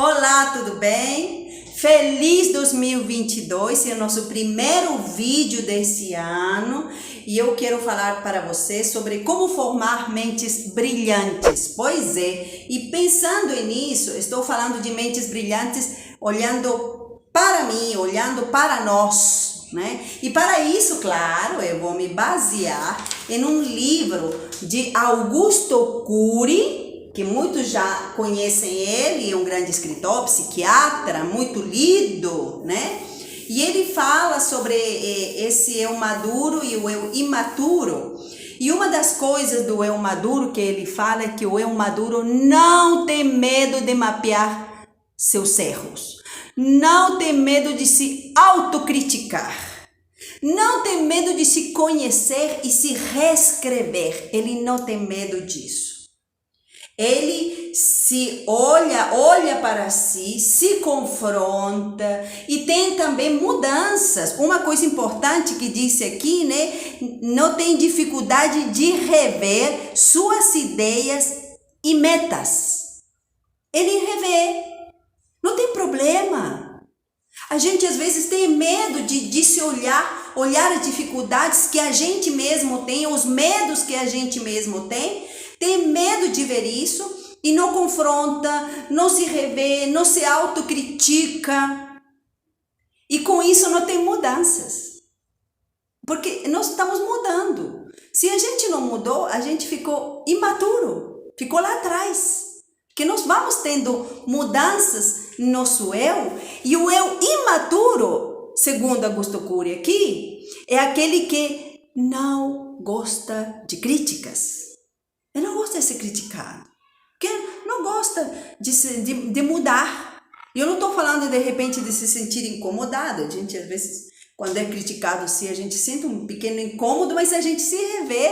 Olá, tudo bem? Feliz 2022, esse é o nosso primeiro vídeo desse ano e eu quero falar para você sobre como formar mentes brilhantes. Pois é, e pensando nisso, estou falando de mentes brilhantes olhando para mim, olhando para nós, né? E para isso, claro, eu vou me basear em um livro de Augusto Cury, que muitos já conhecem ele, é um grande escritor, psiquiatra, muito lido, né? E ele fala sobre esse eu maduro e o eu imaturo. E uma das coisas do eu maduro que ele fala é que o eu maduro não tem medo de mapear seus erros, não tem medo de se autocriticar, não tem medo de se conhecer e se reescrever. Ele não tem medo disso. Ele se olha para si, se confronta e tem também mudanças. Uma coisa importante que disse aqui, né? Não tem dificuldade de rever suas ideias e metas. Ele revê, não tem problema. A gente às vezes tem medo de se olhar as dificuldades que a gente mesmo tem, os medos que a gente mesmo tem medo de ver isso e não confronta, não se revê, não se autocritica. E com isso não tem mudanças. Porque nós estamos mudando. Se a gente não mudou, a gente ficou imaturo, ficou lá atrás. Porque nós vamos tendo mudanças no nosso eu, e o eu imaturo, segundo Augusto Cury aqui, é aquele que não gosta de críticas. Ele não gosta de ser criticado, porque não gosta de mudar. E eu não estou falando de repente de se sentir incomodado. A gente às vezes, quando é criticado assim, a gente sente um pequeno incômodo, mas a gente se revê.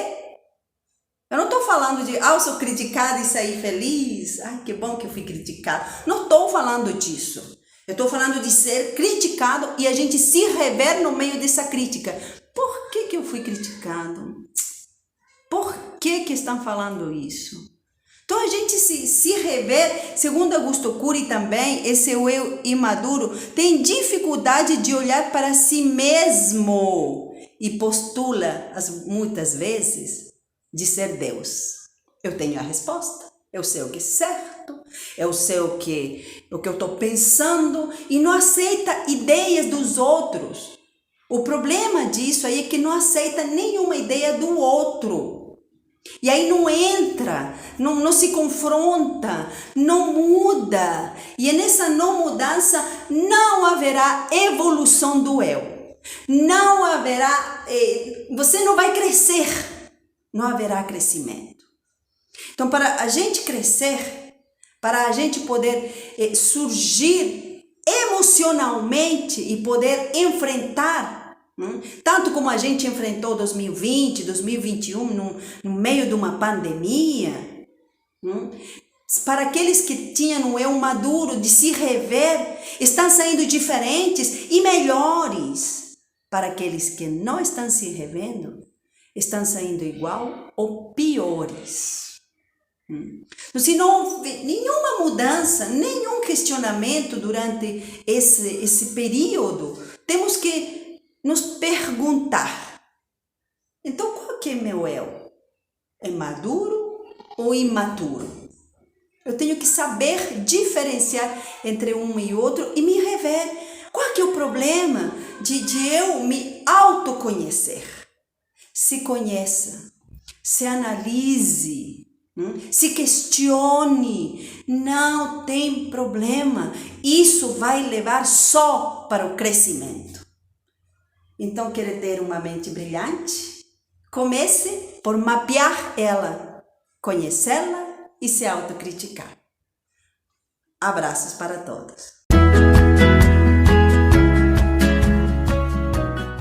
Eu não estou falando de, eu sou criticado e sair feliz. Ai, que bom que eu fui criticado. Não estou falando disso. Eu estou falando de ser criticado e a gente se rever no meio dessa crítica. Por que eu fui criticado? Por que estão falando isso? Então a gente se rever, segundo Augusto Cury também, esse eu imaduro tem dificuldade de olhar para si mesmo e postula muitas vezes de ser Deus. Eu tenho a resposta, eu sei o que é certo, eu sei o que eu estou pensando e não aceita ideias dos outros. O problema disso aí é que não aceita nenhuma ideia do outro. E aí não entra, não se confronta, não muda. E nessa não mudança não haverá evolução do eu. Não haverá, você não vai crescer, não haverá crescimento. Então, para a gente crescer, para a gente poder surgir emocionalmente e poder enfrentar, tanto como a gente enfrentou 2020, 2021 no meio de uma pandemia, para aqueles que tinham um eu maduro de se rever, estão saindo diferentes e melhores. Para aqueles que não estão se revendo, estão saindo igual ou piores. Então, se não houve nenhuma mudança, nenhum questionamento durante esse período, temos que nos perguntar, então qual que é meu eu? É maduro ou imaturo? Eu tenho que saber diferenciar entre um e outro e me rever. Qual que é o problema de eu me autoconhecer? Se conheça, se analise, se questione, não tem problema. Isso vai levar só para o crescimento. Então, quer ter uma mente brilhante? Comece por mapear ela, conhecê-la e se autocriticar. Abraços para todos.